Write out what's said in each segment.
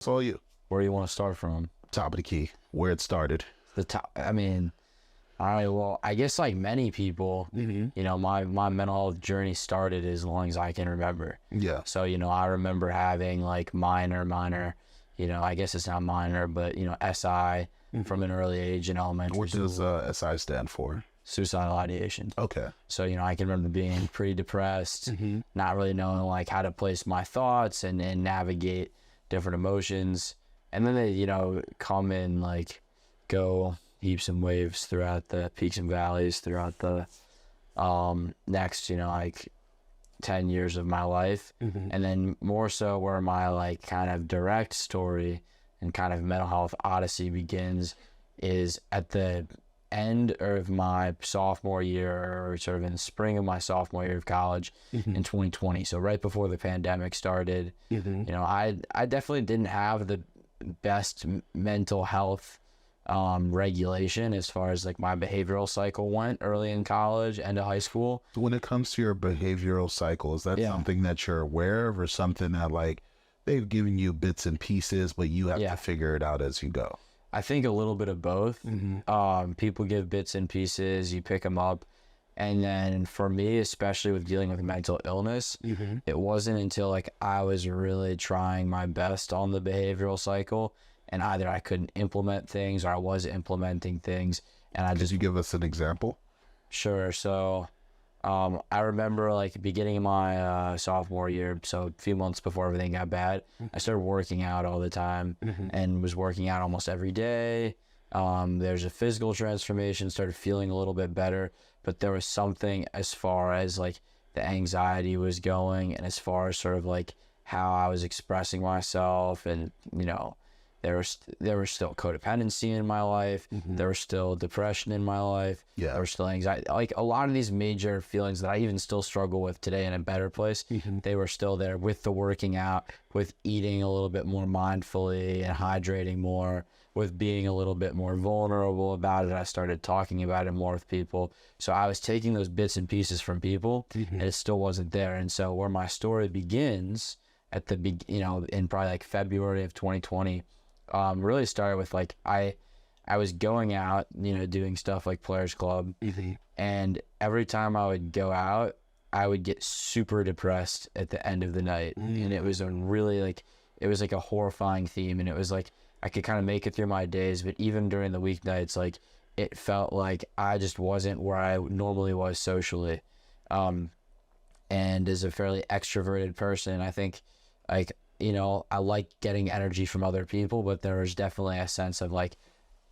It's all you. Where do you want to start from? Top of the key, where it started. The top. I mean, all right. Well, I guess like many people, you know, my mental health journey started as long as I can remember. Yeah. So I remember having like minor. I guess it's not minor, but SI from an early age in elementary What school. does SI stand for? Suicidal Ideation. Okay. So, I can remember being pretty depressed, not really knowing like how to place my thoughts and navigate different emotions. And then they, come in like go heaps and waves throughout the peaks and valleys throughout the next, like 10 years of my life. And then more so where my like kind of direct story and kind of mental health odyssey begins is at the end of my sophomore year, or sort of in the spring of my sophomore year of college in 2020. So right before the pandemic started. I definitely didn't have the best mental health regulation as far as like my behavioral cycle went early in college and to high school. When it comes to your behavioral cycle, is that something that you're aware of, or something that like they've given you bits and pieces, but you have to figure it out as you go? I think a little bit of both. People give bits and pieces, you pick them up. And then for me, especially with dealing with mental illness, it wasn't until like I was really trying my best on the behavioral cycle, and either I couldn't implement things or I was implementing things. And Could you give us an example? Sure. So I remember like beginning of my sophomore year, so a few months before everything got bad, I started working out all the time and was working out almost every day. There's a physical transformation, started feeling a little bit better, but there was something as far as like the anxiety was going, and as far as sort of like how I was expressing myself, and there was still codependency in my life. There was still depression in my life. Yeah. There was still anxiety. Like a lot of these major feelings that I even still struggle with today in a better place, they were still there with the working out, with eating a little bit more mindfully and hydrating more, with being a little bit more vulnerable about it. I started talking about it more with people. So I was taking those bits and pieces from people, and it still wasn't there. And so where my story begins at the in probably like February of 2020, really started with like I was going out, doing stuff like Players Club, and every time I would go out, I would get super depressed at the end of the night, and it was a really like a horrifying theme, and it was like I could kind of make it through my days, but even during the weeknights, like it felt like I just wasn't where I normally was socially, and as a fairly extroverted person, I think like I like getting energy from other people, but there was definitely a sense of like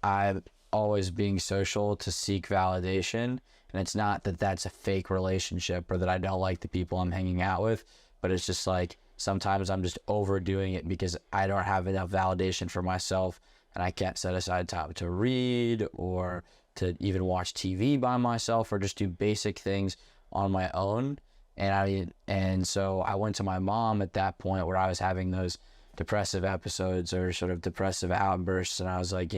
I'm always being social to seek validation. And it's not that that's a fake relationship or that I don't like the people I'm hanging out with, but it's just like sometimes I'm just overdoing it because I don't have enough validation for myself, and I can't set aside time to read or to even watch TV by myself or just do basic things on my own. And so I went to my mom at that point where I was having those depressive episodes or sort of depressive outbursts, and I was like,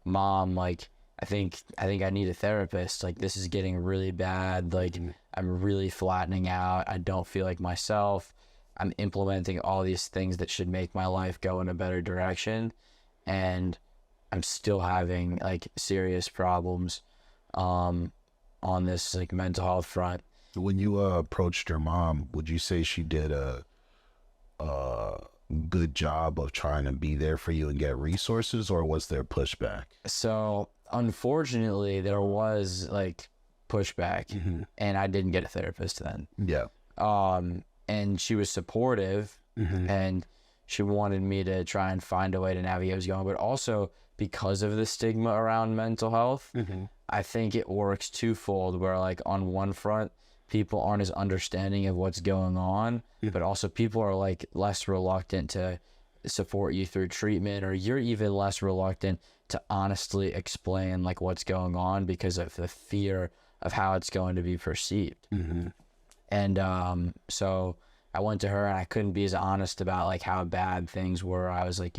Mom, like I think I need a therapist. Like this is getting really bad. Like I'm really flattening out. I don't feel like myself. I'm implementing all these things that should make my life go in a better direction, and I'm still having like serious problems on this like mental health front. When you approached your mom, would you say she did a good job of trying to be there for you and get resources, or was there pushback? So unfortunately, there was like pushback, and I didn't get a therapist then. Yeah. And she was supportive, and she wanted me to try and find a way to navigate what was going on, but also because of the stigma around mental health, I think it works twofold, where like on one front, people aren't as understanding of what's going on, but also people are like less reluctant to support you through treatment, or you're even less reluctant to honestly explain like what's going on because of the fear of how it's going to be perceived. And so I went to her, and I couldn't be as honest about like how bad things were. I was like,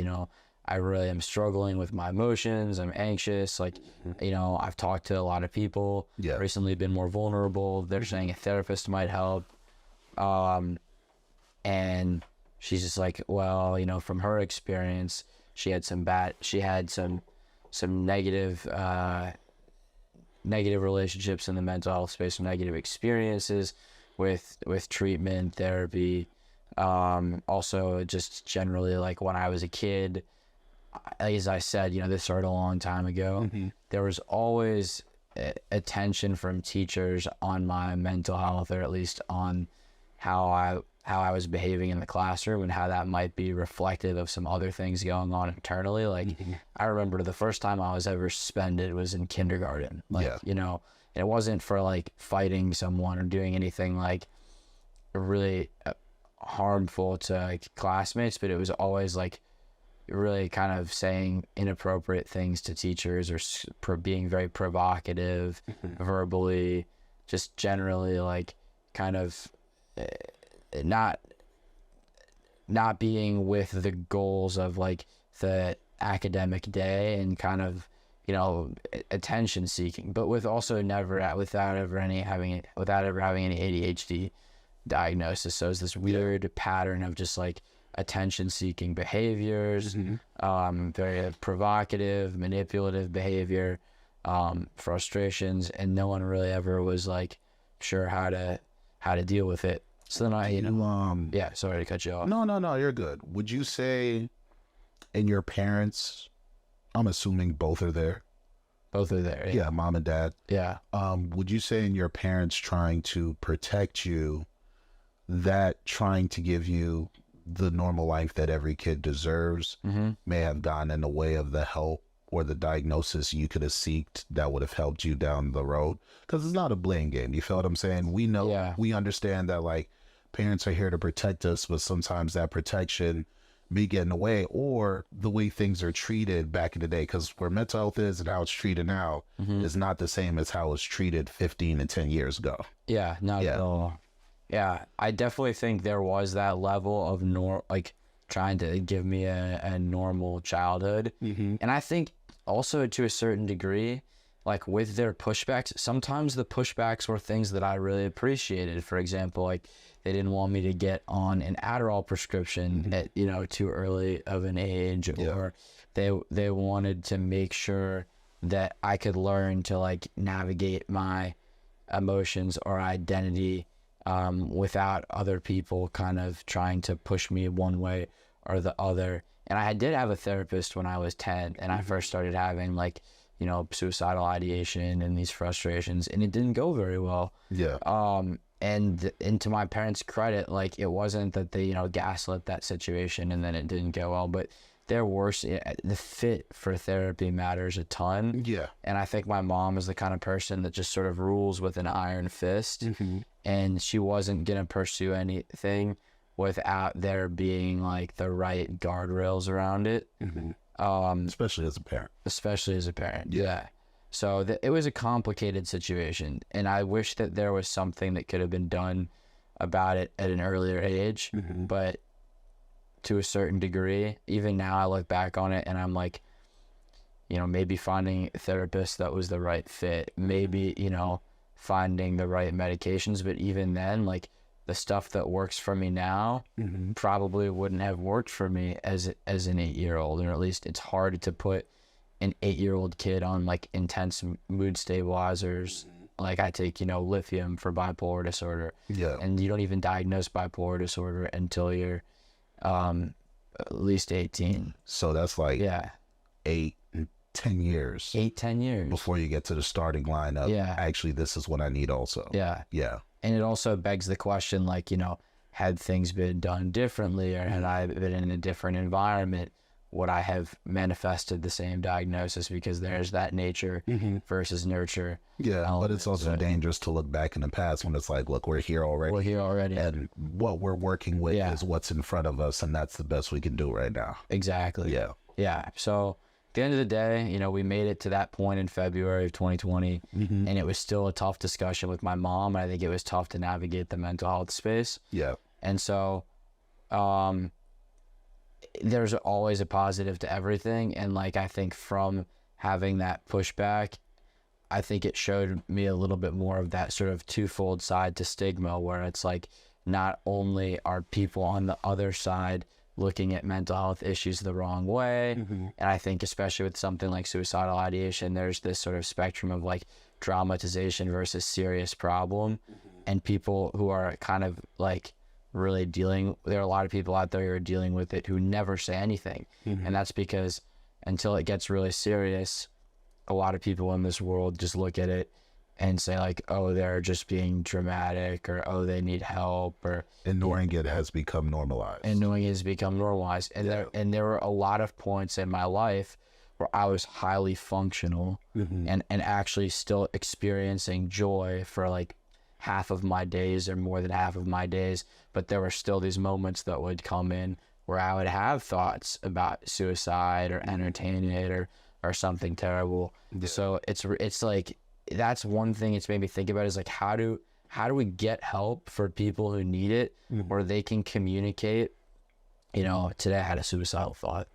I really am struggling with my emotions. I'm anxious. Like, I've talked to a lot of people recently, been more vulnerable. They're saying a therapist might help. And she's just like, well, you know, from her experience, she had some negative relationships in the mental health space, some negative experiences with treatment, therapy, also just generally, like, when I was a kid, as I said, you know, this started a long time ago. There was always attention from teachers on my mental health, or at least on how I was behaving in the classroom, and how that might be reflective of some other things going on internally. Like, I remember the first time I was ever suspended was in kindergarten. Like, you know, and it wasn't for like fighting someone or doing anything like really harmful to like classmates, but it was always like really kind of saying inappropriate things to teachers, or being very provocative verbally, just generally like kind of not being with the goals of like the academic day, and kind of, you know, attention seeking, but with also without ever having any ADHD diagnosis. So it's this weird pattern of just like attention seeking behaviors, very provocative, manipulative behavior, frustrations, and no one really ever was like sure how to deal with it. So then yeah, sorry to cut you off. No, you're good. Would you say, and your parents, I'm assuming both are there? Both are there. Yeah, mom and dad. Yeah. Would you say in your parents trying to protect you, that trying to give you the normal life that every kid deserves may have gone in the way of the help or the diagnosis you could have sought that would have helped you down the road? Because it's not a blame game. You feel what I'm saying? We know, we understand that like parents are here to protect us, but sometimes that protection may get in the way, or the way things are treated back in the day. Because where mental health is and how it's treated now is not the same as how it was treated 15 and 10 years ago. Yeah, not at all. Yeah, I definitely think there was that level of like trying to give me a normal childhood. And I think also to a certain degree, like with their pushbacks, sometimes the pushbacks were things that I really appreciated. For example, like they didn't want me to get on an Adderall prescription at, you know, too early of an age, or they wanted to make sure that I could learn to like navigate my emotions or identity without other people kind of trying to push me one way or the other. And I did have a therapist when I was 10, and I first started having like, you know, suicidal ideation and these frustrations, and it didn't go very well. And to my parents' credit, like it wasn't that they, you know, gaslit that situation and then it didn't go well, but there were, the fit for therapy matters a ton. And I think my mom is the kind of person that just sort of rules with an iron fist, and she wasn't going to pursue anything without there being like the right guardrails around it. Especially as a parent. So it was a complicated situation, and I wish that there was something that could have been done about it at an earlier age. But to a certain degree, even now I look back on it and I'm like, you know, maybe finding a therapist that was the right fit, maybe, you know, finding the right medications. But even then, like the stuff that works for me now probably wouldn't have worked for me as an 8-year-old, or at least it's hard to put an 8-year-old kid on like intense mood stabilizers. Like I take, you know, lithium for bipolar disorder, and you don't even diagnose bipolar disorder until you're at least 18. So that's like 8-10 years. 8-10 years before you get to the starting line of actually this is what I need also. And it also begs the question, like, you know, had things been done differently, or had I been in a different environment, would I have manifested the same diagnosis? Because there's that nature versus nurture. But it's also dangerous to look back in the past when it's like, look, we're here already. And what we're working with is what's in front of us, and that's the best we can do right now. Exactly. So at the end of the day, you know, we made it to that point in February of 2020, and it was still a tough discussion with my mom. I think it was tough to navigate the mental health space. And so there's always a positive to everything. And like, I think from having that pushback, I think it showed me a little bit more of that sort of twofold side to Stigma, where it's like not only are people on the other side looking at mental health issues the wrong way, and I think especially with something like suicidal ideation, there's this sort of spectrum of like dramatization versus serious problem, and people who are kind of like really there are a lot of people out there who are dealing with it who never say anything, and that's because until it gets really serious, a lot of people in this world just look at it and say like, oh, they're just being dramatic, or oh, they need help, or Ignoring it has become normalized. and knowing it has become normalized. And there were a lot of points in my life where I was highly functional and actually still experiencing joy for like half of my days or more than half of my days. But there were still these moments that would come in where I would have thoughts about suicide or entertaining it or something terrible. So it's like, that's one thing it's made me think about, is like, how do we get help for people who need it, where they can communicate, you know, today I had a suicidal thought.